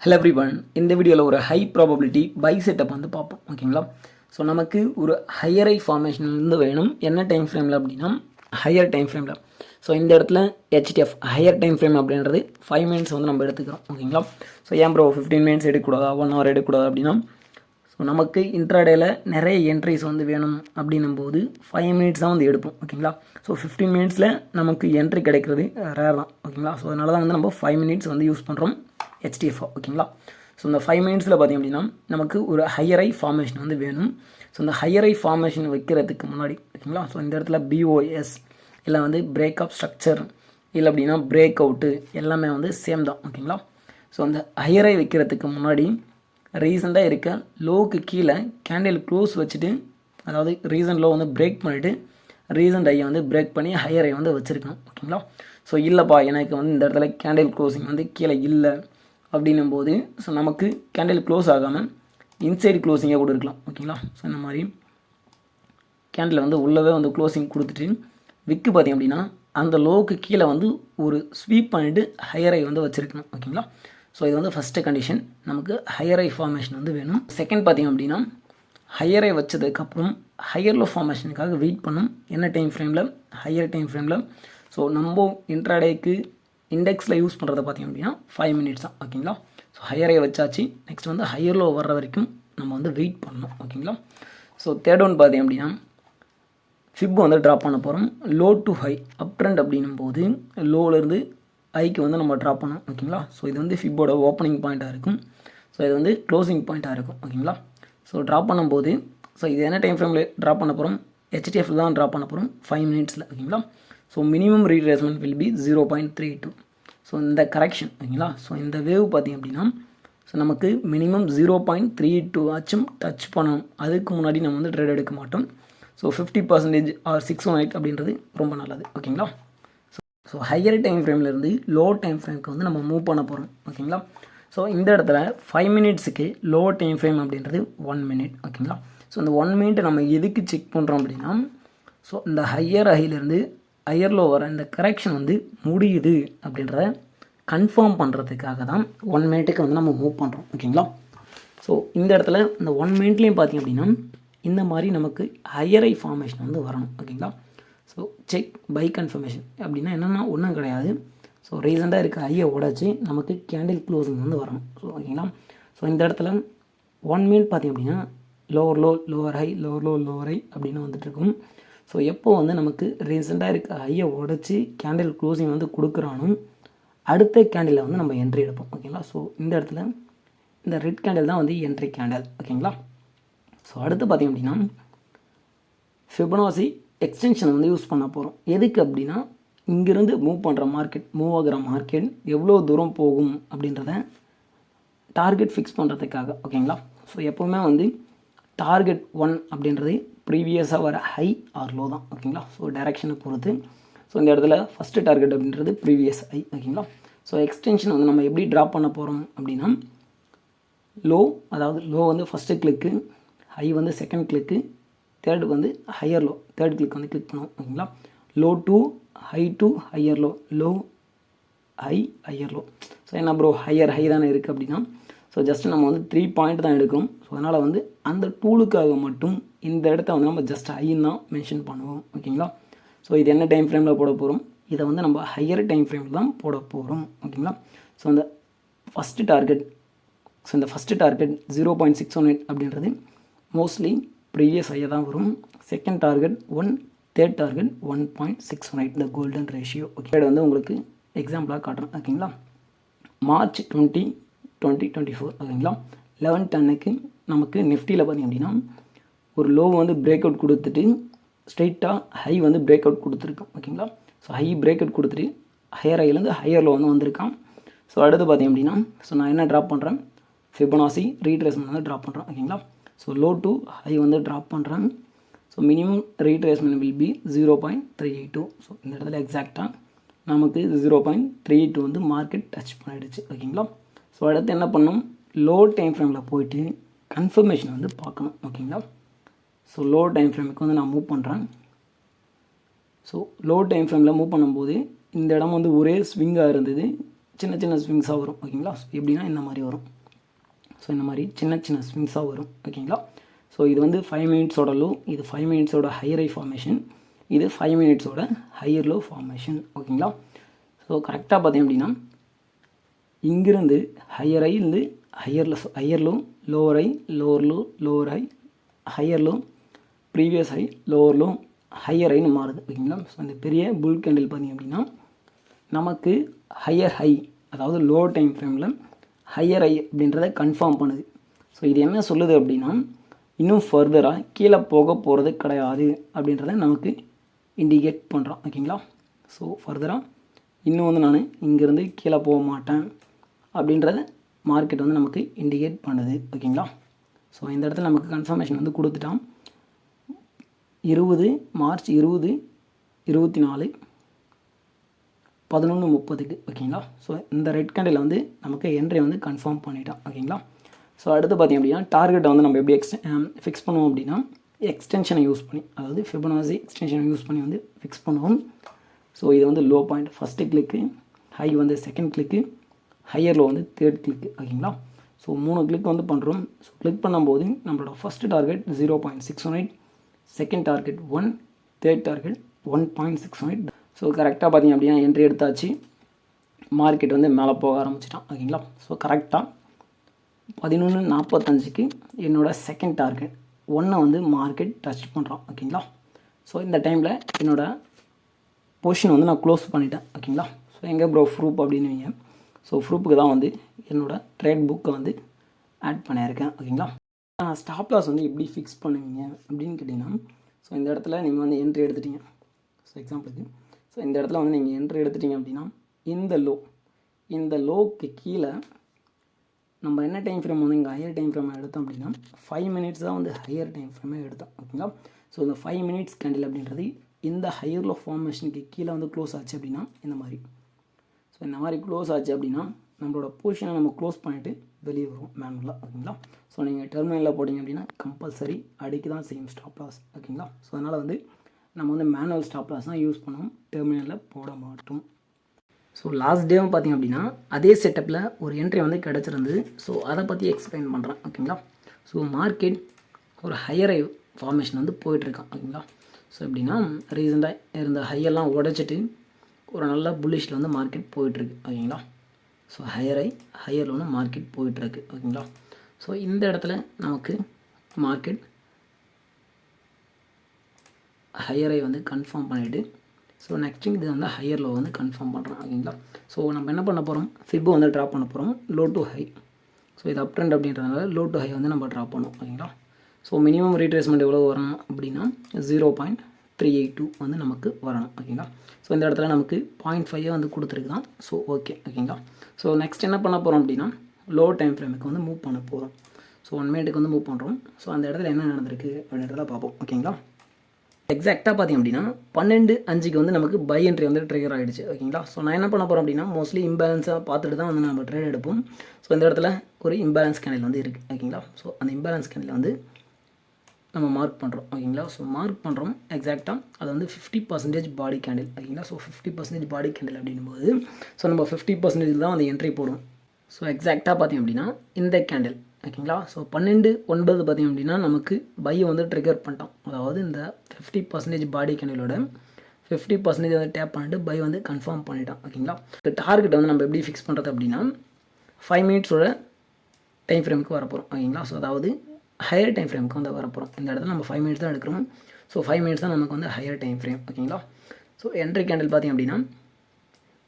Hello everyone, இந்த வீடியோவில் ஒரு ஹை ப்ராபபிலிட்டி பை செட்டப் வந்து பார்ப்போம். ஓகேங்களா? ஸோ நமக்கு ஒரு ஹையர் ஐ ஃபார்மேஷன்லேருந்து வேணும். என்ன டைம் ஃப்ரேமில் அப்படின்னா ஹையர் டைம் ஃப்ரேமில். ஸோ இந்த இடத்துல ஹெச்டிஎஃப் ஹையர் டைம் ஃப்ரேம் அப்படின்றது 5 மினிட்ஸ் வந்து நம்ம எடுத்துக்கிறோம். ஓகேங்களா? ஸோ ஏன் ப்ரோ 15 மினிட்ஸ் எடுக்கக்கூடாதா, 1 ஹவர் எடுக்கக்கூடாது அப்படின்னா, ஸோ நமக்கு இன்ட்ராடேயில் நிறைய என்ட்ரிஸ் வந்து வேணும் அப்படின்னும் போது 5 மினிட்ஸ் தான் வந்து எடுப்போம். ஓகேங்களா? ஸோ 15 மினிட்ஸில் நமக்கு என்ட்ரி கிடைக்கிறது ரேர் தான். ஓகேங்களா? ஸோ அதனால தான் வந்து நம்ம 5 மினிட்ஸ் வந்து யூஸ் பண்ணுறோம் ஹெச்டிஎஃப். ஓகேங்களா? ஸோ இந்த 5 மினிட்ஸில் பார்த்திங்க அப்படின்னா நமக்கு ஒரு ஹையர் ஐ ஃபார்மேஷன் வந்து வேணும். ஸோ இந்த ஹையர் ஐ ஃபார்மேஷன் வைக்கிறதுக்கு முன்னாடி, ஓகேங்களா, ஸோ இந்த இடத்துல பிஓஎஸ் இல்லை வந்து பிரேக்அப் ஸ்ட்ரக்சர் இல்லை அப்படின்னா பிரேக் அவுட்டு எல்லாமே வந்து சேம் தான். ஓகேங்களா? ஸோ அந்த ஹையர் ஐ வைக்கிறதுக்கு முன்னாடி ரீசெண்டாக இருக்க லோவுக்கு கீழே கேண்டில் க்ளோஸ் வச்சுட்டு, அதாவது ரீசன்ட் லோ வந்து பிரேக் பண்ணிவிட்டு ரீசன்ட் ஐயை வந்து பிரேக் பண்ணி ஹையர் ஐ வந்து வச்சுருக்கணும். ஓகேங்களா? ஸோ இல்லைப்பா எனக்கு வந்து இந்த இடத்துல கேண்டில் க்ளோசிங் வந்து கீழே இல்லை அப்படின்னும் போது, ஸோ நமக்கு கேண்டில் க்ளோஸ் ஆகாமல் இன்சைடு க்ளோசிங்காக கூட இருக்கலாம். ஓகேங்களா? ஸோ இந்த மாதிரி கேண்டில் வந்து உள்ளவே வந்து க்ளோசிங் கொடுத்துட்டு விற்கு பார்த்திங்க அப்படின்னா அந்த லோவுக்கு கீழே வந்து ஒரு ஸ்வீப் பண்ணிவிட்டு ஹையர் ஐ வந்து வச்சுருக்கணும். ஓகேங்களா? ஸோ இது வந்து ஃபஸ்ட்டு கண்டிஷன், நமக்கு ஹையர் ஐ ஃபார்மேஷன் வந்து வேணும். செகண்ட் பார்த்திங்க அப்படின்னா ஹையர் ஐ வச்சதுக்கப்புறம் ஹையர் லோ ஃபார்மேஷனுக்காக வெயிட் பண்ணும். என்ன டைம் ஃப்ரேமில்? ஹையர் டைம் ஃப்ரேமில். ஸோ நம்ம இன்ட்ராடேக்கு இண்டெக்ஸில் யூஸ் பண்ணுறத பார்த்திங்க அப்படின்னா 5 மினிட்ஸ் தான். ஓகேங்களா? ஸோ ஹையர் ஐ வச்சாச்சு. நெக்ஸ்ட் வந்து ஹையர் லோ வர்ற வரைக்கும் நம்ம வந்து வெயிட் பண்ணணும். ஓகேங்களா? ஸோ தேர்ட் ஒன் பார்த்திங்க அப்படின்னா ஃபிப் வந்து ட்ராப் பண்ண போகிறோம். Low to high up trend அப்படின்னும் போது லோலேருந்து ஐக்கு வந்து நம்ம ட்ராப் பண்ணோம். ஓகேங்களா? ஸோ இது வந்து ஃபிப்போட ஓப்பனிங் பாயிண்ட்டாக இருக்கும். ஸோ இது வந்து க்ளோசிங் பாயிண்ட்டாக இருக்கும். ஓகேங்களா? ஸோ ட்ராப் பண்ணும்போது, ஸோ இது என்ன டைம் ஃப்ரேமில் ட்ராப் பண்ண போகிறோம்? ஹெச்டிஎஃப் தான் ட்ராப் பண்ண போகிறோம் 5 மினிட்ஸில். ஓகேங்களா? So minimum retracement will be 0.32. So இந்த கரெக்ஷன், ஓகேங்களா, ஸோ இந்த வேவ் பார்த்திங்க அப்படின்னா ஸோ நமக்கு மினிமம் 0.32 ஆச்சும் டச் பண்ணணும். அதுக்கு முன்னாடி நம்ம வந்து ட்ரேட் எடுக்க மாட்டோம். ஸோ 50% ஆர் 618 அப்படின்றது ரொம்ப நல்லது. ஓகேங்களா? ஸோ ஹையர் டைம் ஃப்ரேம்லேருந்து லோ டைம் ஃப்ரேம்க்கு வந்து நம்ம மூவ் பண்ண போகிறோம். ஓகேங்களா? ஸோ இந்த இடத்துல 5 மினிட்ஸுக்கு லோ டைம் ஃப்ரேம் அப்படின்றது 1 மினிட். ஓகேங்களா? ஸோ இந்த 1 மினிட் நம்ம எதுக்கு செக் பண்ணுறோம் அப்படின்னா, ஸோ இந்த ஹையர் ஹைலேருந்து ஹையர் லோ வர இந்த கரெக்ஷன் வந்து முடியுது அப்படின்றத கன்ஃபார்ம் பண்ணுறதுக்காக தான் 1 மினிட்டுக்கு வந்து நம்ம மூவ் பண்ணுறோம். ஓகேங்களா? ஸோ இந்த இடத்துல இந்த 1 மினிட்லேயும் பார்த்திங்க அப்படின்னா இந்த மாதிரி நமக்கு ஹையர் ஐ ஃபார்மேஷன் வந்து வரணும். ஓகேங்களா? ஸோ செக் பை கன்ஃபர்மேஷன் அப்படின்னா என்னென்னா ஒன்றும் கிடையாது. ஸோ ரீசெண்டாக இருக்க ஐயை உடச்சி நமக்கு கேண்டில் க்ளோசிங் வந்து வரணும். ஸோ ஓகேங்களா? ஸோ இந்த இடத்துல 1 மினிட் பார்த்திங்க அப்படின்னா lower low lower high lower low lower high அப்படின்னு வந்துட்டுருக்கும். ஸோ எப்போ வந்து நமக்கு ரீசெண்டாக இருக்க ஐயை உடச்சி கேண்டில் க்ளோசிங் வந்து கொடுக்குறானும் அடுத்த கேண்டில் வந்து நம்ம என்ட்ரி எடுப்போம். ஓகேங்களா? ஸோ இந்த இடத்துல இந்த ரெட் கேண்டில் தான் வந்து என்ட்ரி கேண்டில். ஓகேங்களா? ஸோ அடுத்து பார்த்திங்க அப்படின்னா ஃபிபனாசி எக்ஸ்டென்ஷன் வந்து யூஸ் பண்ண போகிறோம். எதுக்கு அப்படின்னா இங்கேருந்து மூவ் பண்ணுற மார்க்கெட், மூவ் ஆகிற மார்க்கெட் எவ்வளோ தூரம் போகும் அப்படின்றத டார்கெட் ஃபிக்ஸ் பண்ணுறதுக்காக. ஓகேங்களா? ஸோ எப்போவுமே வந்து டார்கெட் 1 அப்படின்றது ப்ரீவியஸாக வர ஹை ஆர் லோ தான். ஓகேங்களா? ஸோ டைரெக்ஷனை பொறுத்து. ஸோ இந்த இடத்துல ஃபஸ்ட்டு டார்கெட் அப்படின்றது ப்ரீவியஸ் ஹை. ஓகேங்களா? ஸோ எக்ஸ்டென்ஷன் வந்து நம்ம எப்படி ட்ராப் பண்ண போகிறோம் அப்படின்னா லோ, அதாவது லோ வந்து ஃபஸ்ட்டு கிளிக்கு, ஹை வந்து செகண்ட் கிளிக்கு, தேர்டு வந்து ஹையர் லோ தேர்ட் கிளிக் வந்து கிளிக் பண்ணுவோம். ஓகேங்களா? Low to high to higher low, low high higher low. So என்ன ப்ரோ ஹையர் ஹை தானே இருக்குது அப்படின்னா, ஸோ ஜஸ்ட்டு நம்ம வந்து 3 பாயிண்ட் தான் எடுக்கிறோம். ஸோ அதனால் வந்து அந்த டூலுக்காக மட்டும் இந்த இடத்த வந்து நம்ம ஜஸ்ட் ஹைன்னு தான் மென்ஷன் பண்ணுவோம். ஓகேங்களா? ஸோ இது என்ன டைம் ஃப்ரேமில் போட போகிறோம்? இதை வந்து நம்ம ஹையர் டைம் ஃப்ரேமில் தான் போட போகிறோம். ஓகேங்களா? ஸோ இந்த ஃபஸ்ட்டு டார்கெட், ஸோ இந்த ஃபஸ்ட்டு டார்கெட் 0.618 அப்படின்றது மோஸ்ட்லி ப்ரீவியஸ் ஹையாக தான் வரும். செகண்ட் டார்கெட் 1, தேர்ட் டார்கெட் 1.618, இந்த கோல்டன் ரேஷியோ. ஓகே, இது வந்து உங்களுக்கு எக்ஸாம்பிளாக காட்டுறேன். ஓகேங்களா? மார்ச் 20, 2024. ஓகேங்களா? 11:10க்கு நமக்கு நிஃப்டியில் பார்த்திங்க அப்படின்னா ஒரு லோ வந்து பிரேக் அவுட் கொடுத்துட்டு ஸ்ட்ரெயிட்டாக ஹை வந்து பிரேக் அவுட் கொடுத்துருக்கோம். ஓகேங்களா? ஸோ ஹை பிரேக் அவுட் கொடுத்துட்டு ஹையர் ஹைலேருந்து ஹையர் லோ வந்து வந்திருக்கான். ஸோ அடுத்து பார்த்திங்க அப்படின்னா ஸோ நான் என்ன ட்ராப் பண்ணுறேன்? ஃபிபனாசி ரீட்ரேஸ்மெண்ட் வந்து ட்ராப் பண்ணுறேன். ஓகேங்களா? ஸோ லோ டு ஹை வந்து ட்ராப் பண்ணுறேன். So minimum retracement will be 0.382. So இந்த இடத்துல எக்ஸாக்டாக நமக்கு 0.32 வந்து மார்க்கெட் டச் பண்ணிடுச்சு. ஓகேங்களா? ஸோ அடுத்து என்ன பண்ணணும்? லோ டைம் ஃப்ரேமில் போயிட்டு கன்ஃபர்மேஷன் வந்து பார்க்கணும். ஓகேங்களா? ஸோ லோ டைம் ஃப்ரேமுக்கு வந்து நான் மூவ் பண்ணுறேன். ஸோ லோ டைம் ஃப்ரேமில் மூவ் பண்ணும்போது இந்த இடம் வந்து ஒரே ஸ்விங்காக இருந்தது. சின்ன சின்ன ஸ்விங்ஸாக வரும் ஓகேங்களா. ஸோ எப்படின்னா இந்த மாதிரி வரும். ஸோ இந்த மாதிரி சின்ன சின்ன ஸ்விங்ஸாக வரும் ஓகேங்களா. ஸோ இது வந்து 5 மினிட்ஸோட லோ, இது 5 மினிட்ஸோட ஹையர் ஹை ஃபார்மேஷன், இது 5 மினிட்ஸோட ஹையர் லோ ஃபார்மேஷன் ஓகேங்களா. ஸோ கரெக்டாக பார்த்தீங்க அப்படின்னா இங்கிருந்து ஹையர் ஹைலேருந்து higher low, lower high, lower low, lower high, higher low, previous high, lower low, higher ஹைன்னு மாறுது ஓகேங்களா. ஸோ இந்த பெரிய புல் கேண்டில் பார்த்திங்க அப்படின்னா நமக்கு ஹையர் ஹை, அதாவது லோ டைம் ஃப்ரேமில் ஹையர் ஹை அப்படின்றத கன்ஃபார்ம் பண்ணுது. ஸோ இது என்ன சொல்லுது அப்படின்னா இன்னும் ஃபர்தராக கீழே போக போகிறது கிடையாது அப்படின்றத நமக்கு இண்டிகேட் பண்ணுறோம் ஓகேங்களா. ஸோ ஃபர்தராக இன்னும் வந்து நான் இங்கேருந்து கீழே போக மாட்டேன் அப்படின்றத மார்க்கெட் வந்து நமக்கு இண்டிகேட் பண்ணுது ஓகேங்களா. ஸோ இந்த இடத்துல நமக்கு கன்ஃபர்மேஷன் வந்து கொடுத்துட்டான். 20 மார்ச் 2024 11:30 ஓகேங்களா. ஸோ இந்த ரெட் கேண்டில் வந்து நமக்கு என்ட்ரி வந்து கன்ஃபார்ம் பண்ணிட்டான் ஓகேங்களா. ஸோ அடுத்து பார்த்திங்க அப்படின்னா டார்கெட்டை வந்து நம்ம எப்படி ஃபிக்ஸ் பண்ணுவோம் அப்படின்னா எக்ஸ்டென்ஷனை யூஸ் பண்ணி, அதாவது ஃபிபனாசி எக்ஸ்டென்ஷனை யூஸ் பண்ணி வந்து ஃபிக்ஸ் பண்ணுவோம். ஸோ இது வந்து லோ பாயிண்ட் ஃபஸ்ட்டு கிளிக்கு, ஹை வந்து செகண்ட் கிளிக்கு, ஹையர் லோ வந்து தேர்ட் கிளிக்கு ஓகேங்களா. ஸோ 3 கிளிக் வந்து பண்ணுறோம். ஸோ கிளிக் பண்ணும்போது நம்மளோட first target 0.618, second target 1, third target 1.618. So கரெக்டாக பார்த்திங்க அப்படின்னா என்ட்ரி எடுத்தாச்சு. மார்க்கெட் வந்து மேலே போக ஆரம்பிச்சிட்டான் ஓகேங்களா. ஸோ கரெக்டாக 11:45க்கு என்னோடய செகண்ட் டார்கெட் 1 வந்து மார்க்கெட் டச் பண்ணுறான் ஓகேங்களா. ஸோ இந்த டைமில் என்னோடய பொசிஷன் வந்து நான் க்ளோஸ் பண்ணிட்டேன் ஓகேங்களா. ஸோ எங்கே ப்ரோ ப்ரூஃப் அப்படின்னு வைங்க. ஸோ ப்ரூஃபுக்கு தான் வந்து என்னோடய ட்ரேட் புக்கை வந்து ஆட் பண்ணியிருக்கேன் ஓகேங்களா. ஸ்டாப் லாஸ் வந்து எப்படி ஃபிக்ஸ் பண்ணுவீங்க அப்படின்னு கேட்டிங்கன்னா, ஸோ இந்த இடத்துல நீங்கள் வந்து என்ட்ரி எடுத்துட்டீங்க. ஸோ எக்ஸாம்பிளுக்கு ஸோ இந்த இடத்துல வந்து நீங்கள் என்ட்ரி எடுத்துட்டீங்க அப்படின்னா இந்த லோக்கு கீழே நம்ம என்ன டைம் ஃப்ரேம் வந்து இங்கே ஹையர் டைம் ஃப்ரேமாக எடுத்தோம் அப்படின்னா 5 மினிட்ஸ் தான் வந்து ஹையர் டைம் ஃப்ரேமாக எடுத்தோம் ஓகேங்களா. ஸோ இந்த 5 மினிட்ஸ் கேண்டில் அப்படின்றது இந்த ஹையர் லோ ஃபார்மேஷனுக்கு கீழே வந்து க்ளோஸ் ஆச்சு அப்படின்னா இந்த மாதிரி. ஸோ இந்த மாதிரி க்ளோஸ் ஆச்சு அப்படின்னா நம்மளோட பொசிஷனை நம்ம க்ளோஸ் பண்ணிவிட்டு வெளியே வரும் மேனுவலாக ஓகேங்களா. ஸோ நீங்கள் டெர்மினலில் போட்டிங்க அப்படின்னா கம்பல்சரி அடிக்க தான் செய்யும் ஸ்டாப் லாஸ் ஓகேங்களா. ஸோ அதனால் வந்து நம்ம வந்து மேனுவல் ஸ்டாப் லாஸ் தான் யூஸ் பண்ணுவோம், டெர்மினலில் போட மாட்டோம். ஸோ லாஸ்ட் டேவும் பார்த்திங்க அப்படின்னா அதே செட்டப்பில் ஒரு என்ட்ரி வந்து கிடச்சிருந்தது. ஸோ அதை பற்றி எக்ஸ்பிளைன் பண்ணுறேன் ஓகேங்களா. ஸோ மார்க்கெட் ஒரு ஹையர் ஹை ஃபார்மேஷன் வந்து போயிட்டுருக்கான் ஓகேங்களா. ஸோ எப்படின்னா ரீசெண்டாக இருந்த ஹையெல்லாம் உடைச்சிட்டு ஒரு நல்ல புல்லிஷில் வந்து மார்க்கெட் போயிட்டுருக்கு ஓகேங்களா. ஸோ ஹையர் லோன்னு மார்க்கெட் போயிட்டுருக்கு ஓகேங்களா. ஸோ இந்த இடத்துல நமக்கு மார்க்கெட் ஹையர் ஹை வந்து கன்ஃபார்ம் பண்ணிவிட்டு ஸோ நெக்ஸ்ட்டு இது வந்து ஹையர் லோ வந்து கன்ஃபார்ம் பண்ணுறோம் ஓகேங்களா. ஸோ நம்ம என்ன பண்ண போகிறோம், ஃபிபோ வந்து ட்ராப் பண்ண போகிறோம் லோ டு ஹை. ஸோ இது அப் ட்ரெண்ட் அப்படின்றதுனால லோ டு ஹை வந்து நம்ம ட்ராப் பண்ணோம் ஓகேங்களா. ஸோ மினிமம் ரீட்ரேஸ்மெண்ட் எவ்வளோ வரணும் அப்படின்னா 0.382 வந்து நமக்கு வரணும் ஓகேங்களா. ஸோ இந்த இடத்துல நமக்கு 0.5 வந்து கொடுத்துருக்கு தான். ஸோ ஓகேங்களா. ஸோ நெக்ஸ்ட் என்ன பண்ண போகிறோம் அப்படின்னா லோ டைம் ஃப்ரேமுக்கு வந்து மூவ் பண்ண போகிறோம். ஸோ 1 மினிட்டுக்கு வந்து மூவ் பண்ணுறோம். ஸோ அந்த இடத்துல என்ன நடந்திருக்கு அப்படின்றத பார்ப்போம் ஓகேங்களா. எக்ஸாக்டாக பார்த்திங்க அப்படின்னா 12:05க்கு வந்து நமக்கு பை என்ட்ரி வந்து ட்ரிகர் ஆகிடுச்சு ஓகேங்களா. ஸோ நான் என்ன பண்ண போகிறேன் அப்படின்னா மோஸ்ட்லி இம்பேலன்ஸாக பார்த்துட்டு தான் வந்து நம்ம ட்ரேட் எடுப்போம். ஸோ இந்த இடத்துல ஒரு இம்பேலன்ஸ் கேண்டில் வந்து இருக்குது ஓகேங்களா. ஸோ அந்த இம்பேலன்ஸ் கேண்டில் வந்து நம்ம மார்க் பண்ணுறோம் ஓகேங்களா. ஸோ மார்க் பண்ணுறோம் எக்ஸாக்டாக அது வந்து 50% பாடி கேண்டில் ஓகேங்களா. ஸோ 50% பாடி கேண்டில் அப்படின்போது ஸோ நம்ம 50% தான் அந்த என்ட்ரி போடுவோம். ஸோ எக்ஸாக்டாக பார்த்திங்க அப்படின்னா இந்த கேண்டில் ஓகேங்களா. ஸோ 12:09 பார்த்திங்க அப்படின்னா நமக்கு பையை வந்து ட்ரிகர் பண்ணிட்டோம். அதாவது இந்த 50% பாடி கேண்டிலோட 50% வந்து டேப் பண்ணிட்டு பை வந்து கன்ஃபார்ம் பண்ணிட்டோம் ஓகேங்களா. இந்த டார்கெட் வந்து நம்ம எப்படி ஃபிக்ஸ் பண்ணுறது அப்படின்னா 5 மினிட்ஸோட டைம் ஃப்ரேமுக்கு வரப்போகிறோம் ஓகேங்களா. ஸோ அதாவது ஹையர் டைம் ஃப்ரேமுக்கு வந்து வரப்போகிறோம். இந்த இடத்துல நம்ம 5 மினிட்ஸ் தான் எடுக்கிறோம். ஸோ 5 மினிட்ஸ் தான் நமக்கு வந்து ஹையர் டைம் ஃப்ரேம் ஓகேங்களா. ஸோ என்ட்ரி கேண்டில் பார்த்திங்க அப்படின்னா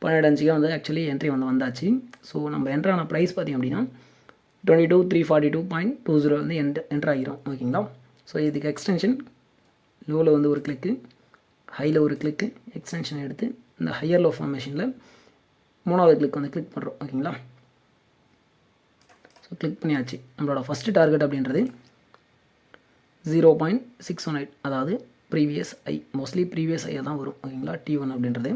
12:05 வந்து ஆக்சுவலி என்ட்ரி வந்து வந்தாச்சு. ஸோ நம்ம என்ட்ரான ப்ரைஸ் பார்த்திங்க அப்படின்னா 22,342.20 வந்து என்ட்ரு ஆகிரும் ஓகேங்களா. ஸோ இதுக்கு எக்ஸ்டென்ஷன் லோவில் வந்து ஒரு கிளிக்கு, ஹையில் ஒரு கிளிக்கு, எக்ஸ்டென்ஷன் எடுத்து இந்த ஹையர் லோ ஃபார்மேஷனில் 3வது கிளிக் வந்து கிளிக் பண்ணுறோம் ஓகேங்களா. ஸோ கிளிக் பண்ணியாச்சு. நம்மளோட ஃபஸ்ட்டு டார்கெட் அப்படின்றது 0.618, அதாவது ப்ரீவியஸ் ஐ, மோஸ்ட்லி ப்ரீவியஸ் ஐயாக தான் வரும் ஓகேங்களா. T1 அப்படின்றது.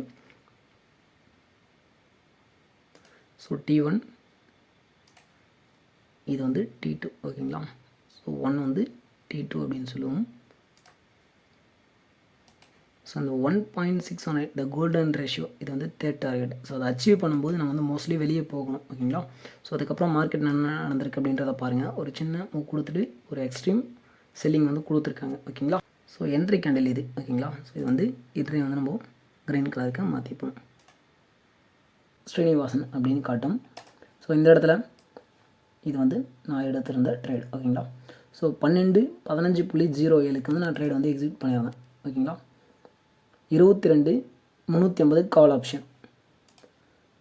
ஸோ T1 இது வந்து T2 ஓகேங்களா. ஸோ 1 வந்து T2 அப்படின்னு சொல்லுவோம். ஸோ அந்த 1.618 த கோல்டன் ரேஷியோ இது வந்து தேர்ட் டார்கெட். ஸோ அதை அச்சீவ் பண்ணும்போது நம்ம வந்து மோஸ்ட்லி வெளியே போகணும். ஓகேங்களா. ஸோ அதுக்கப்புறம் மார்க்கெட் என்ன நடந்திருக்கு அப்படின்றத பாருங்கள். ஒரு சின்ன மூவ் கொடுத்துட்டு ஒரு எக்ஸ்ட்ரீம் செல்லிங் வந்து கொடுத்துருக்காங்க. ஓகேங்களா. ஸோ என்ட்ரி கேண்டில் இது. ஓகேங்களா. ஸோ இது வந்து இன்றைய வந்து நம்ம க்ரீன் கலருக்கு மாற்றிப்போம். ஸ்ரீனிவாசன் அப்படின்னு காட்டும். ஸோ இந்த இடத்துல இது வந்து நான் எடுத்திருந்த ட்ரேட். ஓகேங்களா. ஸோ 12.15.07க்கு வந்து நான் ட்ரேட் வந்து எக்ஸிக்யூட் பண்ணியிருந்தேன். ஓகேங்களா. 22,350 கால் ஆப்ஷன்.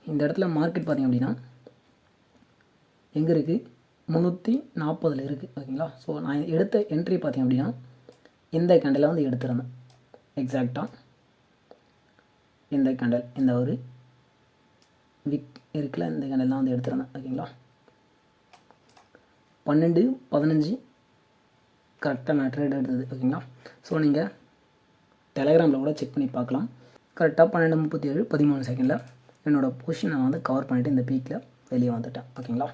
இந்த இடத்துல மார்க்கெட் பார்த்திங்க அப்படின்னா எங்கே இருக்குது, 340 இருக்குது. ஓகேங்களா. ஸோ நான் எடுத்த என்ட்ரி பார்த்திங்க அப்படின்னா இந்த கேண்டில் வந்து எடுத்திருந்தேன். எக்ஸாக்டாக இந்த கேண்டில், இந்த ஒரு விக் இருக்குல்ல, இந்த கேண்டில் தான் வந்து எடுத்திருந்தேன். ஓகேங்களா. 12.15 கரெக்டாக நான் ட்ரேட் எடுத்தது. ஓகேங்களா. ஸோ நீங்கள் டெலகிராமில் கூட செக் பண்ணி பார்க்கலாம். கரெக்டாக 12:37 13 செகண்டில் என்னோடய பொசிஷனை வந்து கவர் பண்ணிவிட்டு இந்த பீக்கில் வெளியே வந்துட்டேன். ஓகேங்களா.